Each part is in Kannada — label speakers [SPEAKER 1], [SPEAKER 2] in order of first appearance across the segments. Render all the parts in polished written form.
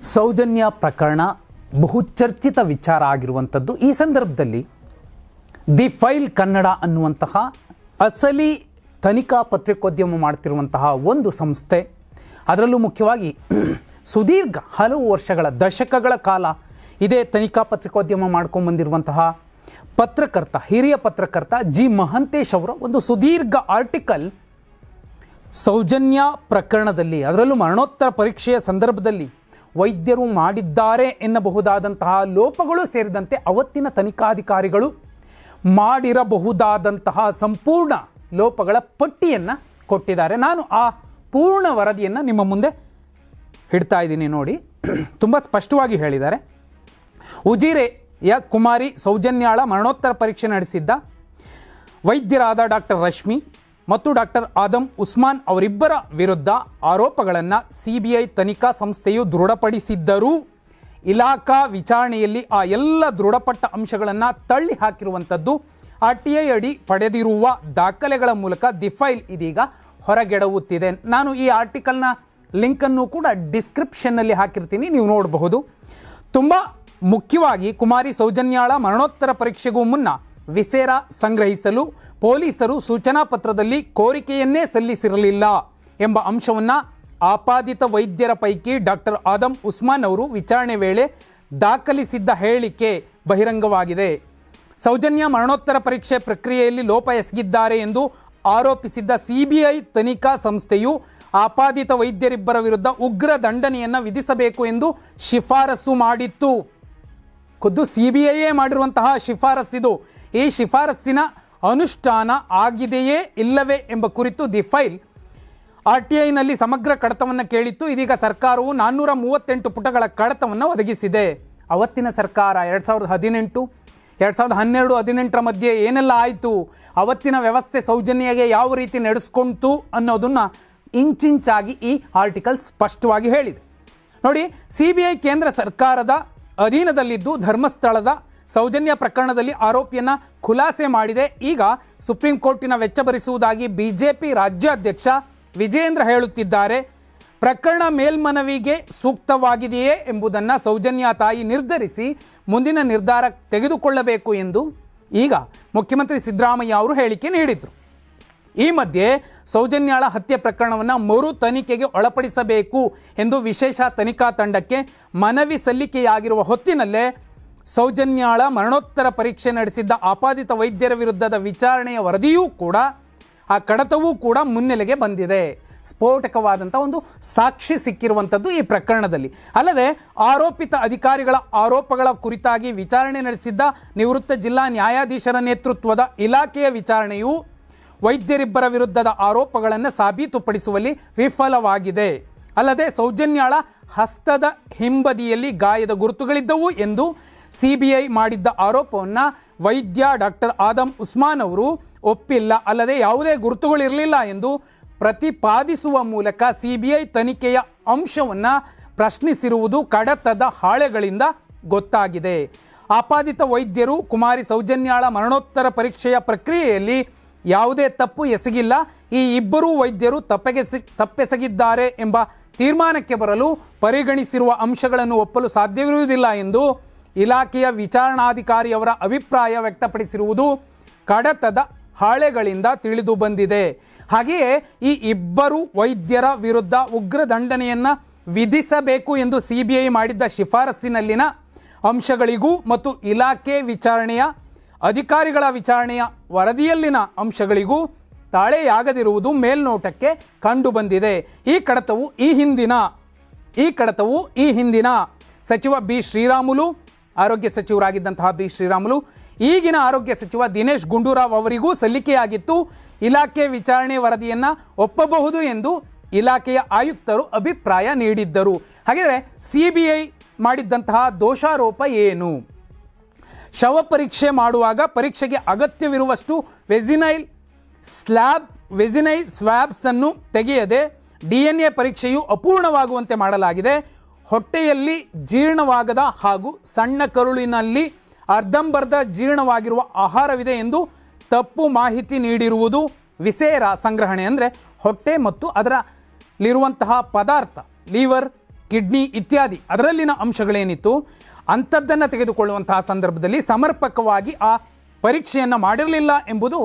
[SPEAKER 1] ಸೌಜನ್ಯ ಪ್ರಕರಣ ಬಹುಚರ್ಚಿತ ವಿಚಾರ ಆಗಿರುವಂಥದ್ದು. ಈ ಸಂದರ್ಭದಲ್ಲಿ ದಿ ಫೈಲ್ ಕನ್ನಡ ಅನ್ನುವಂತಹ ಅಸಲಿ ತನಿಖಾ ಪತ್ರಿಕೋದ್ಯಮ ಮಾಡ್ತಿರುವಂತಹ ಒಂದು ಸಂಸ್ಥೆ, ಅದರಲ್ಲೂ ಮುಖ್ಯವಾಗಿ ಸುದೀರ್ಘ ಹಲವು ವರ್ಷಗಳ ದಶಕಗಳ ಕಾಲ ಇದೇ ತನಿಖಾ ಪತ್ರಿಕೋದ್ಯಮ ಮಾಡ್ಕೊಂಡ್ಬಂದಿರುವಂತಹ ಪತ್ರಕರ್ತ, ಹಿರಿಯ ಪತ್ರಕರ್ತ ಜಿ ಮಹಂತೇಶ್ ಅವರ ಒಂದು ಸುದೀರ್ಘ ಆರ್ಟಿಕಲ್ ಸೌಜನ್ಯ ಪ್ರಕರಣದಲ್ಲಿ, ಅದರಲ್ಲೂ ಮರಣೋತ್ತರ ಪರೀಕ್ಷೆಯ ಸಂದರ್ಭದಲ್ಲಿ ವೈದ್ಯರು ಮಾಡಿದ್ದಾರೆ ಎನ್ನಬಹುದಾದಂತಹ ಲೋಪಗಳು ಸೇರಿದಂತೆ ಅವತ್ತಿನ ತನಿಖಾಧಿಕಾರಿಗಳು ಮಾಡಿರಬಹುದಾದಂತಹ ಸಂಪೂರ್ಣ ಲೋಪಗಳ ಪಟ್ಟಿಯನ್ನು ಕೊಟ್ಟಿದ್ದಾರೆ. ನಾನು ಆ ಪೂರ್ಣ ವರದಿಯನ್ನು ನಿಮ್ಮ ಮುಂದೆ ಇಡ್ತಾ ಇದ್ದೀನಿ ನೋಡಿ. ತುಂಬ ಸ್ಪಷ್ಟವಾಗಿ ಹೇಳಿದ್ದಾರೆ. ಉಜಿರೆಯ ಕುಮಾರಿ ಸೌಜನ್ಯಾಳ ಮರಣೋತ್ತರ ಪರೀಕ್ಷೆ ನಡೆಸಿದ್ದ ವೈದ್ಯರಾದ ಡಾಕ್ಟರ್ ರಶ್ಮಿ ಮತ್ತು ಡಾಕ್ಟರ್ ಆದಮ್ ಉಸ್ಮಾನ್ ಅವರಿಬ್ಬರ ವಿರುದ್ಧ ಆರೋಪಗಳನ್ನು CBI ತನಿಖಾ ಸಂಸ್ಥೆಯು ದೃಢಪಡಿಸಿದ್ದರೂ ಇಲಾಖಾ ವಿಚಾರಣೆಯಲ್ಲಿ ಆ ಎಲ್ಲ ದೃಢಪಟ್ಟ ಅಂಶಗಳನ್ನು ತಳ್ಳಿ ಹಾಕಿರುವಂಥದ್ದು RTI ಅಡಿ ಪಡೆದಿರುವ ದಾಖಲೆಗಳ ಮೂಲಕ ದಿ ಫೈಲ್ ಇದೀಗ ಹೊರಗೆಡವುತ್ತಿದೆ. ನಾನು ಈ ಆರ್ಟಿಕಲ್ನ ಲಿಂಕನ್ನು ಕೂಡ ಡಿಸ್ಕ್ರಿಪ್ಷನ್ನಲ್ಲಿ ಹಾಕಿರ್ತೀನಿ, ನೀವು ನೋಡಬಹುದು. ತುಂಬ ಮುಖ್ಯವಾಗಿ ಕುಮಾರಿ ಸೌಜನ್ಯಾಳ ಮರಣೋತ್ತರ ಪರೀಕ್ಷೆಗೂ ಮುನ್ನ ವಿಸೇರ ಸಂಗ್ರಹಿಸಲು ಪೊಲೀಸರು ಸೂಚನಾ ಪತ್ರದಲ್ಲಿ ಕೋರಿಕೆಯನ್ನೇ ಸಲ್ಲಿಸಿರಲಿಲ್ಲ ಎಂಬ ಅಂಶವನ್ನು ಆಪಾದಿತ ವೈದ್ಯರ ಪೈಕಿ ಡಾಕ್ಟರ್ ಆದಮ್ ಉಸ್ಮಾನ್ ಅವರು ವಿಚಾರಣೆ ವೇಳೆ ದಾಖಲಿಸಿದ್ದ ಹೇಳಿಕೆ ಬಹಿರಂಗವಾಗಿದೆ. ಸೌಜನ್ಯ ಮರಣೋತ್ತರ ಪರೀಕ್ಷೆ ಪ್ರಕ್ರಿಯೆಯಲ್ಲಿ ಲೋಪ ಎಸಗಿದ್ದಾರೆ ಎಂದು ಆರೋಪಿಸಿದ್ದ CBI ತನಿಖಾ ಸಂಸ್ಥೆಯು ಆಪಾದಿತ ವೈದ್ಯರಿಬ್ಬರ ವಿರುದ್ಧ ಉಗ್ರ ದಂಡನೆಯನ್ನು ವಿಧಿಸಬೇಕು ಎಂದು ಶಿಫಾರಸು ಮಾಡಿತ್ತು. ಖುದ್ದು CBIಯೇ ಮಾಡಿರುವಂತಹ ಶಿಫಾರಸ್ಸಿದು. ಈ ಶಿಫಾರಸ್ಸಿನ ಅನುಷ್ಠಾನ ಆಗಿದೆಯೇ ಇಲ್ಲವೇ ಎಂಬ ಕುರಿತು ದಿ ಫೈಲ್ RTIನಲ್ಲಿ ಸಮಗ್ರ ಕಡತವನ್ನು ಕೇಳಿತ್ತು. ಇದೀಗ ಸರ್ಕಾರವು 438 ಪುಟಗಳ ಕಡತವನ್ನು ಒದಗಿಸಿದೆ. ಅವತ್ತಿನ ಸರ್ಕಾರ 2018, 2012, 2018 ಮಧ್ಯೆ ಏನೆಲ್ಲ ಆಯಿತು, ಅವತ್ತಿನ ವ್ಯವಸ್ಥೆ ಸೌಜನ್ಯಗೆ ಯಾವ ರೀತಿ ನಡೆಸ್ಕೊಂತು ಅನ್ನೋದನ್ನು ಇಂಚಿಂಚಾಗಿ ಈ ಆರ್ಟಿಕಲ್ ಸ್ಪಷ್ಟವಾಗಿ ಹೇಳಿದೆ. ನೋಡಿ, CBI ಕೇಂದ್ರ ಸರ್ಕಾರದ ಅಧೀನದಲ್ಲಿದ್ದು ಧರ್ಮಸ್ಥಳದ ಸೌಜನ್ಯ ಪ್ರಕರಣದಲ್ಲಿ ಆರೋಪಿಯನ್ನು ಖುಲಾಸೆ ಮಾಡಿದೆ. ಈಗ ಸುಪ್ರೀಂ ಕೋರ್ಟಿನ ವೆಚ್ಚ ಭರಿಸುವುದಾಗಿ BJP ರಾಜ್ಯಾಧ್ಯಕ್ಷ ವಿಜಯೇಂದ್ರ ಹೇಳುತ್ತಿದ್ದಾರೆ. ಪ್ರಕರಣ ಮೇಲ್ಮನವಿಗೆ ಸೂಕ್ತವಾಗಿದೆಯೇ ಎಂಬುದನ್ನು ಸೌಜನ್ಯ ತಾಯಿ ನಿರ್ಧರಿಸಿ ಮುಂದಿನ ನಿರ್ಧಾರ ತೆಗೆದುಕೊಳ್ಳಬೇಕು ಎಂದು ಈಗ ಮುಖ್ಯಮಂತ್ರಿ ಸಿದ್ದರಾಮಯ್ಯ ಅವರು ಹೇಳಿಕೆ ನೀಡಿದರು. ಈ ಮಧ್ಯೆ ಸೌಜನ್ಯಾಳ ಹತ್ಯೆ ಪ್ರಕರಣವನ್ನು ಮರು ತನಿಖೆಗೆ ಒಳಪಡಿಸಬೇಕು ಎಂದು ವಿಶೇಷ ತನಿಖಾ ತಂಡಕ್ಕೆ ಮನವಿ ಸಲ್ಲಿಕೆಯಾಗಿರುವ ಹೊತ್ತಿನಲ್ಲೇ ಸೌಜನ್ಯಾಳ ಮರಣೋತ್ತರ ಪರೀಕ್ಷೆ ನಡೆಸಿದ್ದ ಆಪಾದಿತ ವೈದ್ಯರ ವಿರುದ್ಧದ ವಿಚಾರಣೆಯ ವರದಿಯೂ ಕೂಡ, ಆ ಕಡತವೂ ಕೂಡ ಮುನ್ನೆಲೆಗೆ ಬಂದಿದೆ. ಸ್ಫೋಟಕವಾದಂಥ ಒಂದು ಸಾಕ್ಷಿ ಸಿಕ್ಕಿರುವಂಥದ್ದು ಈ ಪ್ರಕರಣದಲ್ಲಿ. ಅಲ್ಲದೆ ಆರೋಪಿತ ಅಧಿಕಾರಿಗಳ ಆರೋಪಗಳ ಕುರಿತಾಗಿ ವಿಚಾರಣೆ ನಡೆಸಿದ್ದ ನಿವೃತ್ತ ಜಿಲ್ಲಾ ನ್ಯಾಯಾಧೀಶರ ನೇತೃತ್ವದ ಇಲಾಖೆಯ ವಿಚಾರಣೆಯು ವೈದ್ಯರಿಬ್ಬರ ವಿರುದ್ಧದ ಆರೋಪಗಳನ್ನು ಸಾಬೀತುಪಡಿಸುವಲ್ಲಿ ವಿಫಲವಾಗಿದೆ. ಅಲ್ಲದೆ ಸೌಜನ್ಯಾಳ ಹಸ್ತದ ಹಿಂಬದಿಯಲ್ಲಿ ಗಾಯದ ಗುರುತುಗಳಿದ್ದವು ಎಂದು CBI ಮಾಡಿದ್ದ ಆರೋಪವನ್ನು ವೈದ್ಯ ಡಾಕ್ಟರ್ ಆದಮ್ ಉಸ್ಮಾನ್ ಅವರು ಒಪ್ಪಿಲ್ಲ. ಅಲ್ಲದೆ ಯಾವುದೇ ಗುರುತುಗಳಿರಲಿಲ್ಲ ಎಂದು ಪ್ರತಿಪಾದಿಸುವ ಮೂಲಕ CBI ತನಿಖೆಯ ಅಂಶವನ್ನು ಪ್ರಶ್ನಿಸಿರುವುದು ಕಡತದ ಹಾಳೆಗಳಿಂದ ಗೊತ್ತಾಗಿದೆ. ಆಪಾದಿತ ವೈದ್ಯರು ಕುಮಾರಿ ಸೌಜನ್ಯಾಳ ಮರಣೋತ್ತರ ಪರೀಕ್ಷೆಯ ಪ್ರಕ್ರಿಯೆಯಲ್ಲಿ ಯಾವುದೇ ತಪ್ಪು ಎಸಗಿಲ್ಲ, ಈ ಇಬ್ಬರೂ ವೈದ್ಯರು ತಪ್ಪೆಸಗಿದ್ದಾರೆ ಎಂಬ ತೀರ್ಮಾನಕ್ಕೆ ಬರಲು ಪರಿಗಣಿಸಿರುವ ಅಂಶಗಳನ್ನು ಒಪ್ಪಲು ಸಾಧ್ಯವಿರುವುದಿಲ್ಲ ಎಂದು ಇಲಾಖೆಯ ವಿಚಾರಣಾಧಿಕಾರಿಯವರ ಅಭಿಪ್ರಾಯ ವ್ಯಕ್ತಪಡಿಸಿರುವುದು ಕಡತದ ಹಾಳೆಗಳಿಂದ ತಿಳಿದು ಬಂದಿದೆ. ಹಾಗೆಯೇ ಈ ಇಬ್ಬರು ವೈದ್ಯರ ವಿರುದ್ಧ ಉಗ್ರ ದಂಡನೆಯನ್ನು ವಿಧಿಸಬೇಕು ಎಂದು CBI ಮಾಡಿದ್ದ ಶಿಫಾರಸ್ಸಿನಲ್ಲಿನ ಅಂಶಗಳಿಗೂ ಮತ್ತು ಇಲಾಖೆ ವಿಚಾರಣೆಯ ಅಧಿಕಾರಿಗಳ ವಿಚಾರಣೆಯ ವರದಿಯಲ್ಲಿನ ಅಂಶಗಳಿಗೂ ತಾಳೆಯಾಗದಿರುವುದು ಮೇಲ್ನೋಟಕ್ಕೆ ಕಂಡುಬಂದಿದೆ. ಈ ಕಡತವು ಈ ಹಿಂದಿನ ಸಚಿವ B ಶ್ರೀರಾಮುಲು, ಆರೋಗ್ಯ ಸಚಿವರಾಗಿದ್ದಂತಹ B ಶ್ರೀರಾಮುಲು, ಈಗಿನ ಆರೋಗ್ಯ ಸಚಿವ ದಿನೇಶ್ ಗುಂಡೂರಾವ್ ಅವರಿಗೂ ಸಲ್ಲಿಕೆಯಾಗಿತ್ತು. ಇಲಾಖೆ ವಿಚಾರಣೆ ವರದಿಯನ್ನು ಒಪ್ಪಬಹುದು ಎಂದು ಇಲಾಖೆಯ ಆಯುಕ್ತರು ಅಭಿಪ್ರಾಯ ನೀಡಿದ್ದರು. ಹಾಗಿದ್ರೆ CBI ಮಾಡಿದ್ದಂತಹ ದೋಷಾರೋಪ ಏನು? ಶವ ಪರೀಕ್ಷೆ ಮಾಡುವಾಗ ಪರೀಕ್ಷೆಗೆ ಅಗತ್ಯವಿರುವಷ್ಟು ವೆಜಿನೈಲ್ ಸ್ವ್ಯಾಬ್ಸ್ ಅನ್ನು ತೆಗೆಯದೆ DNA ಪರೀಕ್ಷೆಯು ಅಪೂರ್ಣವಾಗುವಂತೆ ಮಾಡಲಾಗಿದೆ. ಹೊಟ್ಟೆಯಲ್ಲಿ ಜೀರ್ಣವಾಗದ ಹಾಗೂ ಸಣ್ಣ ಕರುಳಿನಲ್ಲಿ ಅರ್ಧಂಬರ್ಧ ಜೀರ್ಣವಾಗಿರುವ ಆಹಾರವಿದೆ ಎಂದು ತಪ್ಪು ಮಾಹಿತಿ ನೀಡಿರುವುದು. ವಿಸೇರ ಸಂಗ್ರಹಣೆ ಅಂದರೆ ಹೊಟ್ಟೆ ಮತ್ತು ಅದರಲ್ಲಿರುವಂತಹ ಪದಾರ್ಥ, ಲಿವರ್, ಕಿಡ್ನಿ ಇತ್ಯಾದಿ ಅದರಲ್ಲಿನ ಅಂಶಗಳೇನಿತ್ತು ಅಂಥದ್ದನ್ನು ತೆಗೆದುಕೊಳ್ಳುವಂತಹ ಸಂದರ್ಭದಲ್ಲಿ ಸಮರ್ಪಕವಾಗಿ ಆ ಪರೀಕ್ಷೆಯನ್ನು ಮಾಡಿರಲಿಲ್ಲ ಎಂಬುದು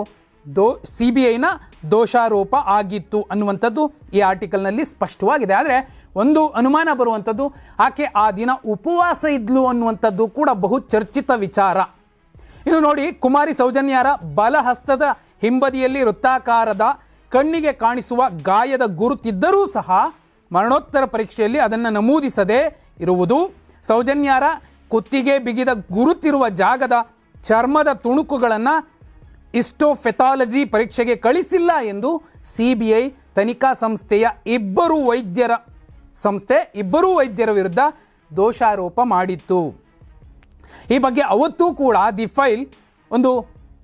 [SPEAKER 1] CBIನ ದೋಷಾರೋಪ ಆಗಿತ್ತು ಅನ್ನುವಂಥದ್ದು ಈ ಆರ್ಟಿಕಲ್ನಲ್ಲಿ ಸ್ಪಷ್ಟವಾಗಿದೆ. ಆದರೆ ಒಂದು ಅನುಮಾನ ಬರುವಂಥದ್ದು, ಆಕೆ ಆ ದಿನ ಉಪವಾಸ ಇದ್ಲು ಅನ್ನುವಂಥದ್ದು ಕೂಡ ಬಹು ಚರ್ಚಿತ ವಿಚಾರ. ಇನ್ನು ನೋಡಿ, ಕುಮಾರಿ ಸೌಜನ್ಯಾರ ಬಲಹಸ್ತದ ಹಿಂಬದಿಯಲ್ಲಿ ವೃತ್ತಾಕಾರದ ಕಣ್ಣಿಗೆ ಕಾಣಿಸುವ ಗಾಯದ ಗುರುತಿದ್ದರೂ ಸಹ ಮರಣೋತ್ತರ ಪರೀಕ್ಷೆಯಲ್ಲಿ ಅದನ್ನು ನಮೂದಿಸದೇ ಇರುವುದು, ಸೌಜನ್ಯಾರ ಕುತ್ತಿಗೆ ಬಿಗಿದ ಗುರುತಿರುವ ಜಾಗದ ಚರ್ಮದ ತುಣುಕುಗಳನ್ನು ಹಿಸ್ಟೋಪೆಥಾಲಜಿ ಪರೀಕ್ಷೆಗೆ ಕಳಿಸಿಲ್ಲ ಎಂದು CBI ತನಿಖಾ ಸಂಸ್ಥೆಯ ಇಬ್ಬರು ವೈದ್ಯರ ವಿರುದ್ಧ ದೋಷಾರೋಪ ಮಾಡಿತ್ತು. ಈ ಬಗ್ಗೆ ಅವತ್ತೂ ಕೂಡ ದಿ ಫೈಲ್ ಒಂದು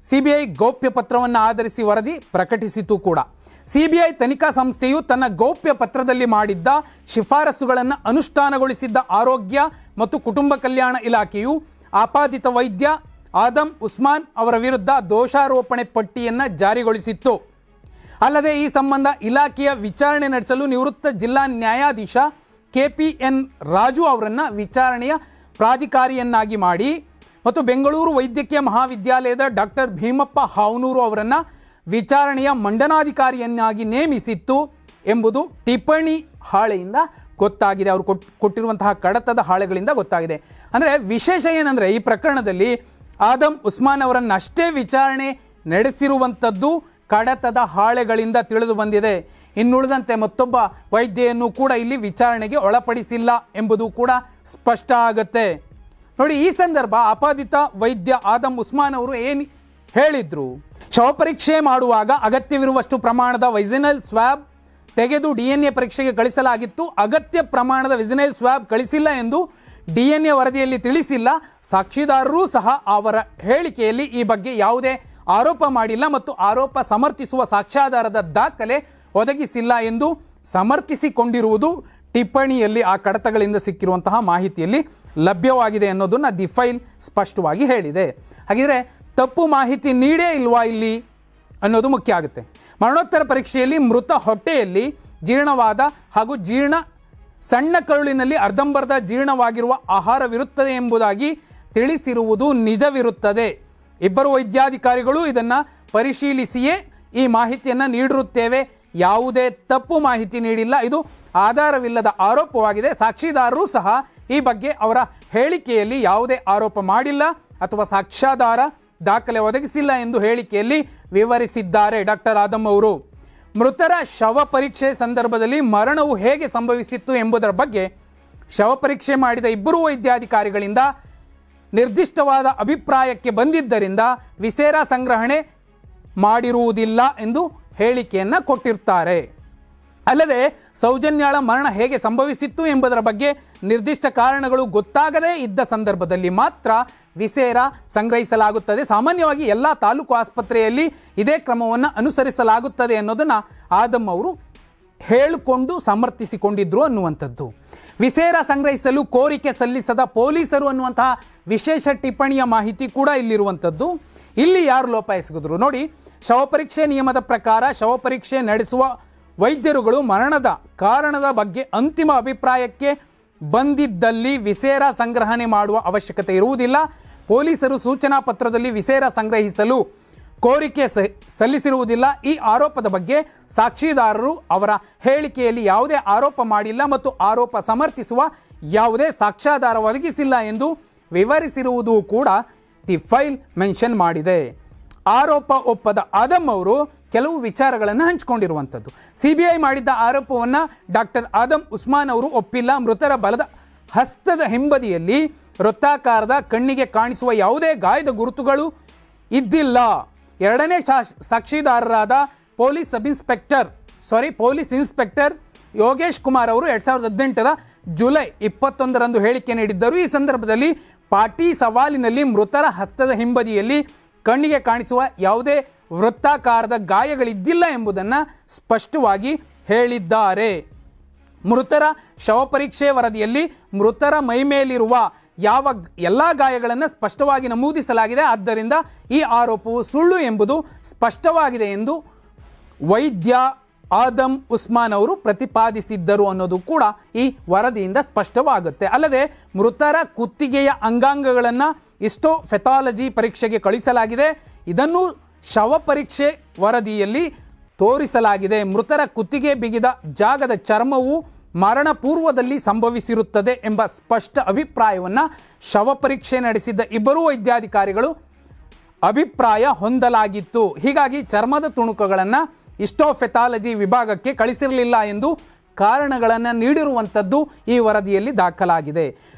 [SPEAKER 1] CBI ಗೌಪ್ಯ ಪತ್ರವನ್ನು ಆಧರಿಸಿ ವರದಿ ಪ್ರಕಟಿಸಿತು ಕೂಡ. CBI ತನಿಖಾ ಸಂಸ್ಥೆಯು ತನ್ನ ಗೌಪ್ಯ ಪತ್ರದಲ್ಲಿ ಮಾಡಿದ್ದ ಶಿಫಾರಸುಗಳನ್ನು ಅನುಷ್ಠಾನಗೊಳಿಸಿದ್ದ ಆರೋಗ್ಯ ಮತ್ತು ಕುಟುಂಬ ಕಲ್ಯಾಣ ಇಲಾಖೆಯು ಆಪಾದಿತ ವೈದ್ಯ ಆದಮ್ ಉಸ್ಮಾನ್ ಅವರ ವಿರುದ್ಧ ದೋಷಾರೋಪಣೆ ಪಟ್ಟಿಯನ್ನು ಜಾರಿಗೊಳಿಸಿತ್ತು. ಅಲ್ಲದೆ ಈ ಸಂಬಂಧ ಇಲಾಖೆಯ ವಿಚಾರಣೆ ನಡೆಸಲು ನಿವೃತ್ತ ಜಿಲ್ಲಾ ನ್ಯಾಯಾಧೀಶ KPN ರಾಜು ಅವರನ್ನು ವಿಚಾರಣೆಯ ಪ್ರಾಧಿಕಾರಿಯನ್ನಾಗಿ ಮಾಡಿ ಮತ್ತು ಬೆಂಗಳೂರು ವೈದ್ಯಕೀಯ ಮಹಾವಿದ್ಯಾಲಯದ ಡಾಕ್ಟರ್ ಭೀಮಪ್ಪ ಹಾವನೂರು ಅವರನ್ನು ವಿಚಾರಣೆಯ ಮಂಡನಾಧಿಕಾರಿಯನ್ನಾಗಿ ನೇಮಿಸಿತ್ತು ಎಂಬುದು ಟಿಪ್ಪಣಿ ಹಾಳೆಯಿಂದ ಗೊತ್ತಾಗಿದೆ. ಅವರು ಕೊಟ್ಟಿರುವಂತಹ ಕಡತದ ಹಾಳೆಗಳಿಂದ ಗೊತ್ತಾಗಿದೆ. ಅಂದರೆ ವಿಶೇಷ ಏನಂದರೆ, ಈ ಪ್ರಕರಣದಲ್ಲಿ ಆದಮ್ ಉಸ್ಮಾನ್ ಅವರನ್ನಷ್ಟೇ ವಿಚಾರಣೆ ನಡೆಸಿರುವಂಥದ್ದು ಕಡತದ ಹಾಳೆಗಳಿಂದ ತಿಳಿದು ಬಂದಿದೆ. ಇನ್ನುಳಿದಂತೆ ಮತ್ತೊಬ್ಬ ವೈದ್ಯೆಯನ್ನು ಕೂಡ ಇಲ್ಲಿ ವಿಚಾರಣೆಗೆ ಒಳಪಡಿಸಿಲ್ಲ ಎಂಬುದು ಕೂಡ ಸ್ಪಷ್ಟ ಆಗುತ್ತೆ. ನೋಡಿ, ಈ ಸಂದರ್ಭ ಆಪಾದಿತ ವೈದ್ಯ ಆದಮ್ ಉಸ್ಮಾನ್ ಅವರು ಏನು ಹೇಳಿದ್ರು, ಶವಪರೀಕ್ಷೆ ಮಾಡುವಾಗ ಅಗತ್ಯವಿರುವಷ್ಟು ಪ್ರಮಾಣದ ವೈಜಿನಲ್ ಸ್ವಾಬ್ ತೆಗೆದು DNA ಪರೀಕ್ಷೆಗೆ ಕಳಿಸಲಾಗಿತ್ತು. ಅಗತ್ಯ ಪ್ರಮಾಣದ ವಿಜಿನಲ್ ಸ್ವಾಬ್ ಕಳಿಸಿಲ್ಲ ಎಂದು DNA ವರದಿಯಲ್ಲಿ ತಿಳಿಸಿಲ್ಲ. ಸಾಕ್ಷಿದಾರರೂ ಸಹ ಅವರ ಹೇಳಿಕೆಯಲ್ಲಿ ಈ ಬಗ್ಗೆ ಯಾವುದೇ ಆರೋಪ ಮಾಡಿಲ್ಲ ಮತ್ತು ಆರೋಪ ಸಮರ್ಥಿಸುವ ಸಾಕ್ಷ್ಯಾಧಾರದ ದಾಖಲೆ ಒದಗಿಸಿಲ್ಲ ಎಂದು ಸಮರ್ಥಿಸಿಕೊಂಡಿರುವುದು ಟಿಪ್ಪಣಿಯಲ್ಲಿ ಆ ಕಡತಗಳಿಂದ ಸಿಕ್ಕಿರುವಂತಹ ಮಾಹಿತಿಯಲ್ಲಿ ಲಭ್ಯವಾಗಿದೆ ಅನ್ನೋದನ್ನು ದಿ ಫೈಲ್ ಸ್ಪಷ್ಟವಾಗಿ ಹೇಳಿದೆ. ಹಾಗಿದ್ರೆ ತಪ್ಪು ಮಾಹಿತಿ ನೀಡೇ ಇಲ್ವಾ ಇಲ್ಲಿ ಅನ್ನೋದು ಮುಖ್ಯ ಆಗುತ್ತೆ. ಮರಣೋತ್ತರ ಪರೀಕ್ಷೆಯಲ್ಲಿ ಮೃತ ಹೊಟ್ಟೆಯಲ್ಲಿ ಜೀರ್ಣವಾದ ಹಾಗೂ ಸಣ್ಣ ಕರುಳಿನಲ್ಲಿ ಅರ್ಧಂಬರ್ಧ ಜೀರ್ಣವಾಗಿರುವ ಆಹಾರವಿರುತ್ತದೆ ಎಂಬುದಾಗಿ ತಿಳಿಸಿರುವುದು ನಿಜವಿರುತ್ತದೆ. ಇಬ್ಬರು ವೈದ್ಯಾಧಿಕಾರಿಗಳು ಇದನ್ನು ಪರಿಶೀಲಿಸಿಯೇ ಈ ಮಾಹಿತಿಯನ್ನು ನೀಡಿರುತ್ತೇವೆ. ಯಾವುದೇ ತಪ್ಪು ಮಾಹಿತಿ ನೀಡಿಲ್ಲ. ಇದು ಆಧಾರವಿಲ್ಲದ ಆರೋಪವಾಗಿದೆ. ಸಾಕ್ಷಿದಾರರು ಸಹ ಈ ಬಗ್ಗೆ ಅವರ ಹೇಳಿಕೆಯಲ್ಲಿ ಯಾವುದೇ ಆರೋಪ ಮಾಡಿಲ್ಲ ಅಥವಾ ಸಾಕ್ಷ್ಯಾಧಾರ ದಾಖಲೆ ಒದಗಿಸಿಲ್ಲ ಎಂದು ಹೇಳಿಕೆಯಲ್ಲಿ ವಿವರಿಸಿದ್ದಾರೆ ಡಾಕ್ಟರ್ ಆದಮ್ ಅವರು. ಮೃತರ ಶವ ಪರೀಕ್ಷೆ ಸಂದರ್ಭದಲ್ಲಿ ಮರಣವು ಹೇಗೆ ಸಂಭವಿಸಿತ್ತು ಎಂಬುದರ ಬಗ್ಗೆ ಶವ ಪರೀಕ್ಷೆ ಮಾಡಿದ ಇಬ್ಬರು ವೈದ್ಯಾಧಿಕಾರಿಗಳಿಂದ ನಿರ್ದಿಷ್ಟವಾದ ಅಭಿಪ್ರಾಯಕ್ಕೆ ಬಂದಿದ್ದರಿಂದ ವಿಸೇರಾ ಸಂಗ್ರಹಣೆ ಮಾಡಿರುವುದಿಲ್ಲ ಎಂದು ಹೇಳಿಕೆಯನ್ನು ಕೊಟ್ಟಿರ್ತಾರೆ. ಅಲ್ಲದೆ ಸೌಜನ್ಯಾಳ ಮರಣ ಹೇಗೆ ಸಂಭವಿಸಿತ್ತು ಎಂಬುದರ ಬಗ್ಗೆ ನಿರ್ದಿಷ್ಟ ಕಾರಣಗಳು ಗೊತ್ತಾಗದೇ ಇದ್ದ ಸಂದರ್ಭದಲ್ಲಿ ಮಾತ್ರ ವಿಸೇರಾ ಸಂಗ್ರಹಿಸಲಾಗುತ್ತದೆ. ಸಾಮಾನ್ಯವಾಗಿ ಎಲ್ಲ ತಾಲೂಕು ಆಸ್ಪತ್ರೆಯಲ್ಲಿ ಇದೇ ಕ್ರಮವನ್ನು ಅನುಸರಿಸಲಾಗುತ್ತದೆ ಅನ್ನೋದನ್ನು ಆದಮ್ ಅವರು ಹೇಳಿಕೊಂಡು ಸಮರ್ಥಿಸಿಕೊಂಡಿದ್ರು ಅನ್ನುವಂಥದ್ದು. ವಿಸೇರಾ ಸಂಗ್ರಹಿಸಲು ಕೋರಿಕೆ ಸಲ್ಲಿಸದ ಪೊಲೀಸರು ಅನ್ನುವಂತಹ ವಿಶೇಷ ಟಿಪ್ಪಣಿಯ ಮಾಹಿತಿ ಕೂಡ ಇಲ್ಲಿರುವಂಥದ್ದು. ಇಲ್ಲಿ ಯಾರು ಲೋಪ ಎಸಗಿದ್ರು ನೋಡಿ, ಶವಪರೀಕ್ಷೆ ನಿಯಮದ ಪ್ರಕಾರ ಶವಪರೀಕ್ಷೆ ನಡೆಸುವ ವೈದ್ಯರುಗಳು ಮರಣದ ಕಾರಣದ ಬಗ್ಗೆ ಅಂತಿಮ ಅಭಿಪ್ರಾಯಕ್ಕೆ ಬಂದಿದ್ದಲ್ಲಿ ವಿಸೇರಾ ಸಂಗ್ರಹಣೆ ಮಾಡುವ ಅವಶ್ಯಕತೆ ಇರುವುದಿಲ್ಲ. ಪೊಲೀಸರು ಸೂಚನಾ ಪತ್ರದಲ್ಲಿ ವಿಸೇರಾ ಸಂಗ್ರಹಿಸಲು ಕೋರಿಕೆ ಸಲ್ಲಿಸಿರುವುದಿಲ್ಲ. ಈ ಆರೋಪದ ಬಗ್ಗೆ ಸಾಕ್ಷಿದಾರರು ಅವರ ಹೇಳಿಕೆಯಲ್ಲಿ ಯಾವುದೇ ಆರೋಪ ಮಾಡಿಲ್ಲ ಮತ್ತು ಆರೋಪ ಸಮರ್ಥಿಸುವ ಯಾವುದೇ ಸಾಕ್ಷ್ಯಾಧಾರ ಒದಗಿಸಿಲ್ಲ ಎಂದು ವಿವರಿಸಿರುವುದು ಕೂಡ ದಿ ಫೈಲ್ ಮೆನ್ಷನ್ ಮಾಡಿದೆ. ಆರೋಪ ಒಪ್ಪದ ಆದಮ್ ಅವರು ಕೆಲವು ವಿಚಾರಗಳನ್ನು ಹಂಚಿಕೊಂಡಿರುವಂಥದ್ದು. CBI ಮಾಡಿದ್ದ ಆರೋಪವನ್ನು ಡಾಕ್ಟರ್ ಆದಮ್ ಉಸ್ಮಾನ್ ಅವರು ಒಪ್ಪಿಲ್ಲ. ಮೃತರ ಬಲದ ಹಸ್ತದ ಹಿಂಬದಿಯಲ್ಲಿ ವೃತ್ತಾಕಾರದ ಕಣ್ಣಿಗೆ ಕಾಣಿಸುವ ಯಾವುದೇ ಗಾಯದ ಗುರುತುಗಳು ಇದ್ದಿಲ್ಲ. ಎರಡನೇ ಸಾಕ್ಷಿದಾರರಾದ ಪೊಲೀಸ್ ಇನ್ಸ್ಪೆಕ್ಟರ್ ಯೋಗೇಶ್ ಕುಮಾರ್ ಅವರು 2018 ಜುಲೈ 21 ಹೇಳಿಕೆ ನೀಡಿದ್ದರು. ಈ ಸಂದರ್ಭದಲ್ಲಿ ಪಾಟಿ ಸವಾಲಿನಲ್ಲಿ ಮೃತರ ಹಸ್ತದ ಹಿಂಬದಿಯಲ್ಲಿ ಕಣ್ಣಿಗೆ ಕಾಣಿಸುವ ಯಾವುದೇ ವೃತ್ತಾಕಾರದ ಗಾಯಗಳಿದ್ದಿಲ್ಲ ಎಂಬುದನ್ನು ಸ್ಪಷ್ಟವಾಗಿ ಹೇಳಿದ್ದಾರೆ. ಮೃತರ ಶವಪರೀಕ್ಷೆ ವರದಿಯಲ್ಲಿ ಮೃತರ ಮೈಮೇಲಿರುವ ಎಲ್ಲ ಗಾಯಗಳನ್ನು ಸ್ಪಷ್ಟವಾಗಿ ನಮೂದಿಸಲಾಗಿದೆ. ಆದ್ದರಿಂದ ಈ ಆರೋಪವು ಸುಳ್ಳು ಎಂಬುದು ಸ್ಪಷ್ಟವಾಗಿದೆ ಎಂದು ವೈದ್ಯ ಆದಮ್ ಉಸ್ಮಾನ್ ಅವರು ಪ್ರತಿಪಾದಿಸಿದ್ದರು ಅನ್ನೋದು ಕೂಡ ಈ ವರದಿಯಿಂದ ಸ್ಪಷ್ಟವಾಗುತ್ತೆ. ಅಲ್ಲದೆ ಮೃತರ ಕುತ್ತಿಗೆಯ ಅಂಗಾಂಗಗಳನ್ನು ಹಿಸ್ಟೋಪೆಥಾಲಜಿ ಪರೀಕ್ಷೆಗೆ ಕಳಿಸಲಾಗಿದೆ. ಇದನ್ನು ಶವ ಪರೀಕ್ಷೆ ವರದಿಯಲ್ಲಿ ತೋರಿಸಲಾಗಿದೆ. ಮೃತರ ಕುತ್ತಿಗೆ ಬಿಗಿದ ಜಾಗದ ಚರ್ಮವು ಮರಣ ಪೂರ್ವದಲ್ಲಿ ಸಂಭವಿಸಿರುತ್ತದೆ ಎಂಬ ಸ್ಪಷ್ಟ ಅಭಿಪ್ರಾಯವನ್ನು ಶವ ಪರೀಕ್ಷೆ ನಡೆಸಿದ್ದ ಇಬ್ಬರೂ ವೈದ್ಯಾಧಿಕಾರಿಗಳು ಅಭಿಪ್ರಾಯ ಹೊಂದಲಾಗಿತ್ತು. ಹೀಗಾಗಿ ಚರ್ಮದ ತುಣುಕುಗಳನ್ನು ಹಿಸ್ಟೋಪೆಥಾಲಜಿ ವಿಭಾಗಕ್ಕೆ ಕಳಿಸಿರಲಿಲ್ಲ ಎಂದು ಕಾರಣಗಳನ್ನು ನೀಡಿರುವಂಥದ್ದು ಈ ವರದಿಯಲ್ಲಿ ದಾಖಲಾಗಿದೆ.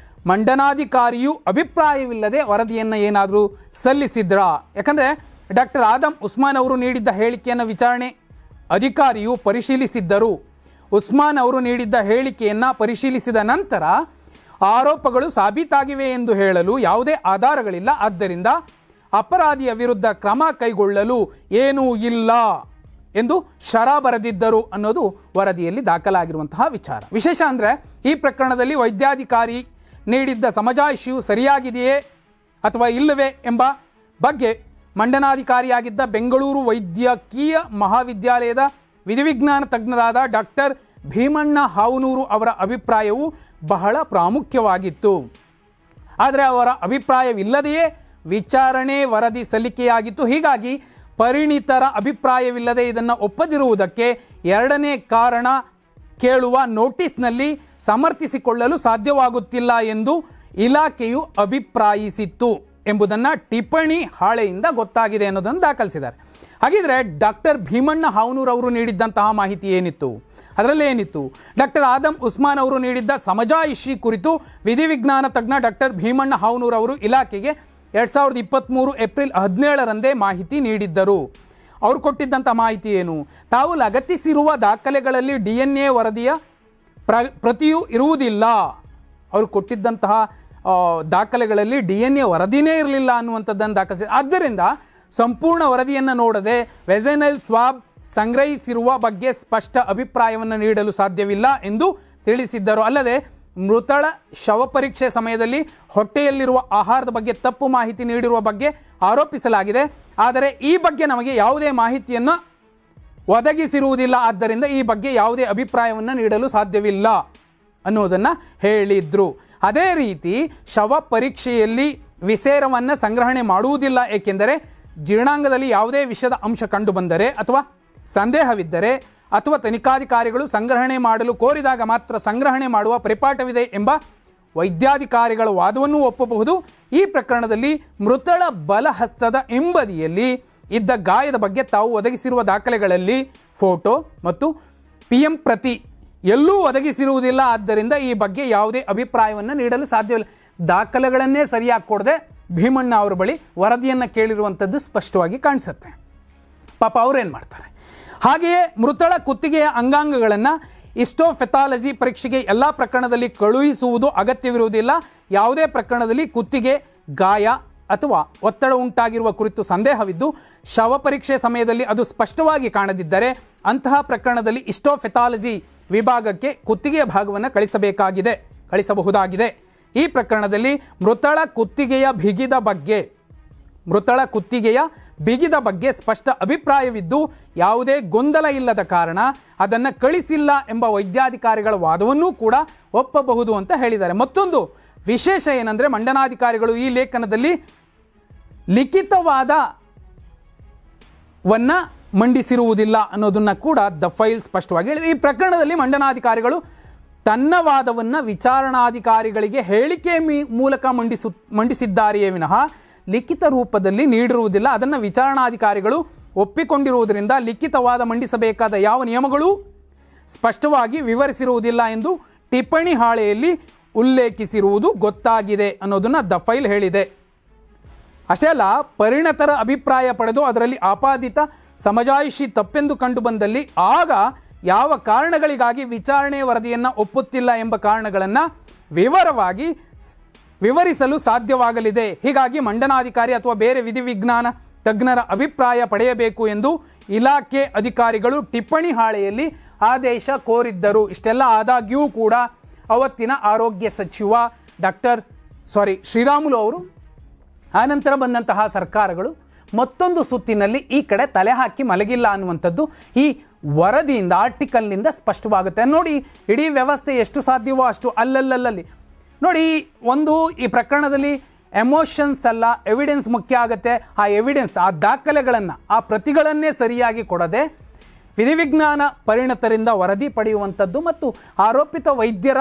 [SPEAKER 1] ಮಂಡನಾಧಿಕಾರಿಯು ಅಭಿಪ್ರಾಯವಿಲ್ಲದೆ ವರದಿಯನ್ನು ಏನಾದರೂ ಸಲ್ಲಿಸಿದ್ರಾ? ಯಾಕಂದರೆ ಡಾಕ್ಟರ್ ಆದಮ್ ಉಸ್ಮಾನ್ ಅವರು ನೀಡಿದ್ದ ಹೇಳಿಕೆಯನ್ನು ವಿಚಾರಣೆ ಅಧಿಕಾರಿಯು ಪರಿಶೀಲಿಸಿದ್ದರು. ಉಸ್ಮಾನ್ ಅವರು ನೀಡಿದ್ದ ಹೇಳಿಕೆಯನ್ನು ಪರಿಶೀಲಿಸಿದ ನಂತರ ಆರೋಪಗಳು ಸಾಬೀತಾಗಿವೆ ಎಂದು ಹೇಳಲು ಯಾವುದೇ ಆಧಾರಗಳಿಲ್ಲ, ಆದ್ದರಿಂದ ಅಪರಾಧಿಯ ವಿರುದ್ಧ ಕ್ರಮ ಕೈಗೊಳ್ಳಲು ಏನೂ ಇಲ್ಲ ಎಂದು ಶರ ಬರೆದಿದ್ದರು ಅನ್ನೋದು ವರದಿಯಲ್ಲಿ ದಾಖಲಾಗಿರುವಂತಹ ವಿಚಾರ. ವಿಶೇಷ ಅಂದರೆ ಈ ಪ್ರಕರಣದಲ್ಲಿ ವೈದ್ಯಾಧಿಕಾರಿ ನೀಡಿದ್ದ ಸಮಜಾಯಿಷಿಯು ಸರಿಯಾಗಿದೆಯೇ ಅಥವಾ ಇಲ್ಲವೇ ಎಂಬ ಬಗ್ಗೆ ಮಂಡನಾಧಿಕಾರಿಯಾಗಿದ್ದ ಬೆಂಗಳೂರು ವೈದ್ಯಕೀಯ ಮಹಾವಿದ್ಯಾಲಯದ ವಿಧಿವಿಜ್ಞಾನ ತಜ್ಞರಾದ ಡಾಕ್ಟರ್ ಭೀಮಣ್ಣ ಹಾವನೂರು ಅವರ ಅಭಿಪ್ರಾಯವು ಬಹಳ ಪ್ರಾಮುಖ್ಯವಾಗಿತ್ತು. ಆದರೆ ಅವರ ಅಭಿಪ್ರಾಯವಿಲ್ಲದೆಯೇ ವಿಚಾರಣೆ ವರದಿ ಸಲ್ಲಿಕೆಯಾಗಿತ್ತು. ಹೀಗಾಗಿ ಪರಿಣಿತರ ಅಭಿಪ್ರಾಯವಿಲ್ಲದೆ ಇದನ್ನು ಒಪ್ಪದಿರುವುದಕ್ಕೆ ಎರಡನೇ ಕಾರಣ ಕೇಳುವ ನೋಟಿಸ್ನಲ್ಲಿ ಸಮರ್ಥಿಸಿಕೊಳ್ಳಲು ಸಾಧ್ಯವಾಗುತ್ತಿಲ್ಲ ಎಂದು ಇಲಾಖೆಯು ಅಭಿಪ್ರಾಯಿಸಿತ್ತು ಎಂಬುದನ್ನು ಟಿಪ್ಪಣಿ ಹಾಳೆಯಿಂದ ಗೊತ್ತಾಗಿದೆ ಅನ್ನೋದನ್ನು ದಾಖಲಿಸಿದ್ದಾರೆ. ಹಾಗಿದ್ರೆ ಡಾಕ್ಟರ್ ಭೀಮಣ್ಣ ಹಾವನೂರು ಅವರು ನೀಡಿದ್ದಂತಹ ಮಾಹಿತಿ ಏನಿತ್ತು? ಅದರಲ್ಲಿ ಏನಿತ್ತು? ಡಾಕ್ಟರ್ ಆದಮ್ ಉಸ್ಮಾನ್ ಅವರು ನೀಡಿದ್ದ ಸಮಜಾಯಿಷಿ ಕುರಿತು ವಿಧಿವಿಜ್ಞಾನ ತಜ್ಞ ಡಾಕ್ಟರ್ ಭೀಮಣ್ಣ ಹಾವನೂರು ಅವರು ಇಲಾಖೆಗೆ 2023 ಏಪ್ರಿಲ್ 17ರಂದೇ ಮಾಹಿತಿ ನೀಡಿದ್ದರು. ಅವರು ಕೊಟ್ಟಿದ್ದಂಥ ಮಾಹಿತಿ ಏನು? ತಾವು ಲಗತ್ತಿಸಿರುವ ದಾಖಲೆಗಳಲ್ಲಿ DNA ವರದಿಯ ಪ್ರತಿಯೂ ಇರುವುದಿಲ್ಲ. ಅವರು ಕೊಟ್ಟಿದ್ದಂತಹ ದಾಖಲೆಗಳಲ್ಲಿ DNA ವರದಿನೇ ಇರಲಿಲ್ಲ ಅನ್ನುವಂಥದ್ದನ್ನು ದಾಖಲಿಸಿ, ಆದ್ದರಿಂದ ಸಂಪೂರ್ಣ ವರದಿಯನ್ನು ನೋಡದೆ ವೆಜೈನಲ್ ಸ್ವಾಬ್ ಸಂಗ್ರಹಿಸಿರುವ ಬಗ್ಗೆ ಸ್ಪಷ್ಟ ಅಭಿಪ್ರಾಯವನ್ನು ನೀಡಲು ಸಾಧ್ಯವಿಲ್ಲ ಎಂದು ತಿಳಿಸಿದ್ದರು. ಅಲ್ಲದೆ ಮೃತಳ ಶವ ಪರೀಕ್ಷೆ ಸಮಯದಲ್ಲಿ ಹೊಟ್ಟೆಯಲ್ಲಿರುವ ಆಹಾರದ ಬಗ್ಗೆ ತಪ್ಪು ಮಾಹಿತಿ ನೀಡಿರುವ ಬಗ್ಗೆ ಆರೋಪಿಸಲಾಗಿದೆ. ಆದರೆ ಈ ಬಗ್ಗೆ ನಮಗೆ ಯಾವುದೇ ಮಾಹಿತಿಯನ್ನು ಒದಗಿಸಿರುವುದಿಲ್ಲ, ಆದ್ದರಿಂದ ಈ ಬಗ್ಗೆ ಯಾವುದೇ ಅಭಿಪ್ರಾಯವನ್ನು ನೀಡಲು ಸಾಧ್ಯವಿಲ್ಲ ಅನ್ನೋದನ್ನು ಹೇಳಿದ್ರು. ಅದೇ ರೀತಿ ಶವ ಪರೀಕ್ಷೆಯಲ್ಲಿ ವಿಸೇರವನ್ನು ಸಂಗ್ರಹಣೆ ಮಾಡುವುದಿಲ್ಲ, ಏಕೆಂದರೆ ಜೀರ್ಣಾಂಗದಲ್ಲಿ ಯಾವುದೇ ವಿಷದ ಅಂಶ ಕಂಡುಬಂದರೆ ಅಥವಾ ಸಂದೇಹವಿದ್ದರೆ ಅಥವಾ ತನಿಖಾಧಿಕಾರಿಗಳು ಸಂಗ್ರಹಣೆ ಮಾಡಲು ಕೋರಿದಾಗ ಮಾತ್ರ ಸಂಗ್ರಹಣೆ ಮಾಡುವ ಪರಿಪಾಠವಿದೆ ಎಂಬ ವೈದ್ಯಾಧಿಕಾರಿಗಳ ವಾದವನ್ನು ಒಪ್ಪಬಹುದು. ಈ ಪ್ರಕರಣದಲ್ಲಿ ಮೃತಳ ಬಲಹಸ್ತದ ಹಿಂಬದಿಯಲ್ಲಿ ಇದ್ದ ಗಾಯದ ಬಗ್ಗೆ ತಾವು ಒದಗಿಸಿರುವ ದಾಖಲೆಗಳಲ್ಲಿ ಫೋಟೋ ಮತ್ತು PM ಪ್ರತಿ ಎಲ್ಲೂ ಒದಗಿಸಿರುವುದಿಲ್ಲ. ಆದ್ದರಿಂದ ಈ ಬಗ್ಗೆ ಯಾವುದೇ ಅಭಿಪ್ರಾಯವನ್ನು ನೀಡಲು ಸಾಧ್ಯವಿಲ್ಲ. ದಾಖಲೆಗಳನ್ನೇ ಸರಿಯಾಗಿ ಕೊಡದೆ ಭೀಮಣ್ಣ ಅವರ ಬಳಿ ವರದಿಯನ್ನು ಕೇಳಿರುವಂಥದ್ದು ಸ್ಪಷ್ಟವಾಗಿ ಕಾಣಿಸುತ್ತೆ. ಪಾಪ ಅವರೇನು ಮಾಡ್ತಾರೆ? ಹಾಗೆಯೇ ಮೃತಳ ಕುತ್ತಿಗೆಯ ಅಂಗಾಂಗಗಳನ್ನು ಹಿಸ್ಟೋಪೆಥಾಲಜಿ ಪರೀಕ್ಷೆಗೆ ಎಲ್ಲ ಪ್ರಕರಣದಲ್ಲಿ ಕಳುಹಿಸುವುದು ಅಗತ್ಯವಿರುವುದಿಲ್ಲ. ಯಾವುದೇ ಪ್ರಕರಣದಲ್ಲಿ ಕುತ್ತಿಗೆ ಗಾಯ ಅಥವಾ ಒತ್ತಡ ಉಂಟಾಗಿರುವ ಕುರಿತು ಸಂದೇಹವಿದ್ದು ಶವ ಪರೀಕ್ಷೆ ಸಮಯದಲ್ಲಿ ಅದು ಸ್ಪಷ್ಟವಾಗಿ ಕಾಣದಿದ್ದರೆ ಅಂತಹ ಪ್ರಕರಣದಲ್ಲಿ ಹಿಸ್ಟೋಪೆಥಾಲಜಿ ವಿಭಾಗಕ್ಕೆ ಕುತ್ತಿಗೆಯ ಭಾಗವನ್ನು ಕಳಿಸಬಹುದಾಗಿದೆ. ಈ ಪ್ರಕರಣದಲ್ಲಿ ಮೃತಳ ಕುತ್ತಿಗೆಯ ಬಿಗಿದ ಬಗ್ಗೆ ಸ್ಪಷ್ಟ ಅಭಿಪ್ರಾಯವಿದ್ದು ಯಾವುದೇ ಗೊಂದಲ ಇಲ್ಲದ ಕಾರಣ ಅದನ್ನು ಕಳಿಸಿಲ್ಲ ಎಂಬ ವೈದ್ಯಾಧಿಕಾರಿಗಳ ವಾದವನ್ನೂ ಕೂಡ ಒಪ್ಪಬಹುದು ಅಂತ ಹೇಳಿದ್ದಾರೆ. ಮತ್ತೊಂದು ವಿಶೇಷ ಏನಂದರೆ ಮಂಡನಾಧಿಕಾರಿಗಳು ಈ ಲೇಖನದಲ್ಲಿ ಲಿಖಿತವಾದವನ್ನು ಮಂಡಿಸಿರುವುದಿಲ್ಲ ಅನ್ನೋದನ್ನು ಕೂಡ ದ ಫೈಲ್ ಸ್ಪಷ್ಟವಾಗಿ ಹೇಳಿದೆ. ಈ ಪ್ರಕರಣದಲ್ಲಿ ಮಂಡನಾಧಿಕಾರಿಗಳು ತನ್ನ ವಾದವನ್ನು ವಿಚಾರಣಾಧಿಕಾರಿಗಳಿಗೆ ಹೇಳಿಕೆ ಮೂಲಕ ಮಂಡಿಸಿದ್ದಾರೆಯೇ ವಿನಃ ಲಿಖಿತ ರೂಪದಲ್ಲಿ ನೀಡಿರುವುದಿಲ್ಲ. ಅದನ್ನು ವಿಚಾರಣಾಧಿಕಾರಿಗಳು ಒಪ್ಪಿಕೊಂಡಿರುವುದರಿಂದ ಲಿಖಿತವಾದ ಮಂಡಿಸಬೇಕಾದ ಯಾವ ನಿಯಮಗಳೂ ಸ್ಪಷ್ಟವಾಗಿ ವಿವರಿಸಿರುವುದಿಲ್ಲ ಎಂದು ಟಿಪ್ಪಣಿ ಹಾಳೆಯಲ್ಲಿ ಉಲ್ಲೇಖಿಸಿರುವುದು ಗೊತ್ತಾಗಿದೆ ಅನ್ನೋದನ್ನು ದ ಫೈಲ್ ಹೇಳಿದೆ. ಅಷ್ಟೇ ಅಲ್ಲ, ಪರಿಣತರ ಅಭಿಪ್ರಾಯ ಪಡೆದು ಅದರಲ್ಲಿ ಆಪಾದಿತ ಸಮಜಾಯಿಷಿ ತಪ್ಪೆಂದು ಕಂಡುಬಂದಲ್ಲಿ ಆಗ ಯಾವ ಕಾರಣಗಳಿಗಾಗಿ ವಿಚಾರಣೆ ವರದಿಯನ್ನು ಒಪ್ಪುತ್ತಿಲ್ಲ ಎಂಬ ಕಾರಣಗಳನ್ನು ವಿವರವಾಗಿ ವಿವರಿಸಲು ಸಾಧ್ಯವಾಗಲಿದೆ. ಹೀಗಾಗಿ ಮಂಡನಾಧಿಕಾರಿ ಅಥವಾ ಬೇರೆ ವಿಧಿವಿಜ್ಞಾನ ತಜ್ಞರ ಅಭಿಪ್ರಾಯ ಪಡೆಯಬೇಕು ಎಂದು ಇಲಾಖೆ ಅಧಿಕಾರಿಗಳು ಟಿಪ್ಪಣಿ ಹಾಳೆಯಲ್ಲಿ ಆದೇಶ ಕೋರಿದ್ದರು. ಇಷ್ಟೆಲ್ಲ ಆದಾಗ್ಯೂ ಕೂಡ ಅವತ್ತಿನ ಆರೋಗ್ಯ ಸಚಿವ ಶ್ರೀರಾಮುಲು ಅವರು ಆನಂತರ ಬಂದಂತಹ ಸರ್ಕಾರಗಳು ಮತ್ತೊಂದು ಸುತ್ತಿನಲ್ಲಿ ಈ ಕಡೆ ತಲೆ ಹಾಕಿ ಮಲಗಿಲ್ಲ ಅನ್ನುವಂಥದ್ದು ಈ ವರದಿಯಿಂದ ಆರ್ಟಿಕಲ್ನಿಂದ ಸ್ಪಷ್ಟವಾಗುತ್ತೆ. ನೋಡಿ, ಇಡೀ ವ್ಯವಸ್ಥೆ ಎಷ್ಟು ಸಾಧ್ಯವೋ ಅಷ್ಟು ಅಲ್ಲಲ್ಲಿ ನೋಡಿ. ಈ ಪ್ರಕರಣದಲ್ಲಿ ಎಮೋಷನ್ಸ್ ಅಲ್ಲ, ಎವಿಡೆನ್ಸ್ ಮುಖ್ಯ ಆಗುತ್ತೆ. ಆ ಎವಿಡೆನ್ಸ್, ಆ ದಾಖಲೆಗಳನ್ನು, ಆ ಪ್ರತಿಗಳನ್ನೇ ಸರಿಯಾಗಿ ಕೊಡದೆ ವಿಧಿವಿಜ್ಞಾನ ಪರಿಣತರಿಂದ ವರದಿ ಪಡೆಯುವಂಥದ್ದು ಮತ್ತು ಆರೋಪಿತ ವೈದ್ಯರ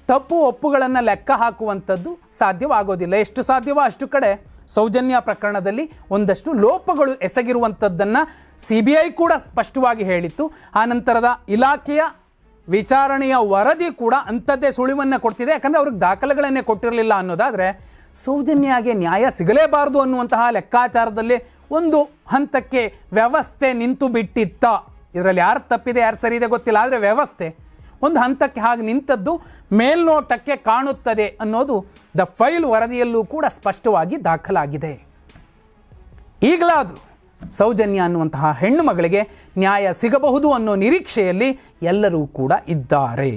[SPEAKER 1] ತಪ್ಪು ಒಪ್ಪುಗಳನ್ನು ಲೆಕ್ಕ ಹಾಕುವಂಥದ್ದು ಸಾಧ್ಯವಾಗೋದಿಲ್ಲ. ಎಷ್ಟು ಸಾಧ್ಯವೋ ಅಷ್ಟು ಕಡೆ ಸೌಜನ್ಯ ಪ್ರಕರಣದಲ್ಲಿ ಒಂದಷ್ಟು ಲೋಪಗಳು ಎಸಗಿರುವಂಥದ್ದನ್ನು CBI ಕೂಡ ಸ್ಪಷ್ಟವಾಗಿ ಹೇಳಿತ್ತು. ಆ ನಂತರದ ಇಲಾಖೆಯ ವಿಚಾರಣೆಯ ವರದಿ ಕೂಡ ಅಂಥದ್ದೇ ಸುಳಿವನ್ನು ಕೊಡ್ತಿದೆ. ಯಾಕಂದರೆ ಅವ್ರಿಗೆ ದಾಖಲೆಗಳನ್ನೇ ಕೊಟ್ಟಿರಲಿಲ್ಲ ಅನ್ನೋದಾದರೆ ಸೌಜನ್ಯಗೆ ನ್ಯಾಯ ಸಿಗಲೇಬಾರದು ಅನ್ನುವಂತಹ ಲೆಕ್ಕಾಚಾರದಲ್ಲಿ ಒಂದು ಹಂತಕ್ಕೆ ವ್ಯವಸ್ಥೆ ನಿಂತು ಬಿಟ್ಟಿತ್ತ. ಇದರಲ್ಲಿ ಯಾರು ತಪ್ಪಿದೆ ಯಾರು ಸರಿ ಇದೆ ಗೊತ್ತಿಲ್ಲ, ಆದರೆ ವ್ಯವಸ್ಥೆ ಒಂದು ಹಂತಕ್ಕೆ ಹಾಗೆ ನಿಂತದ್ದು ಮೇಲ್ನೋಟಕ್ಕೆ ಕಾಣುತ್ತದೆ ಅನ್ನೋದು ದ ಫೈಲ್ ವರದಿಯಲ್ಲೂ ಕೂಡ ಸ್ಪಷ್ಟವಾಗಿ ದಾಖಲಾಗಿದೆ. ಈಗಲಾದರೂ ಸೌಜನ್ಯ ಅನ್ನುವಂತಹ ಹೆಣ್ಣು ಮಗಳಿಗೆ ನ್ಯಾಯ ಸಿಗಬಹುದು ಅನ್ನೋ ನಿರೀಕ್ಷೆಯಲ್ಲಿ ಎಲ್ಲರೂ ಕೂಡ ಇದ್ದಾರೆ.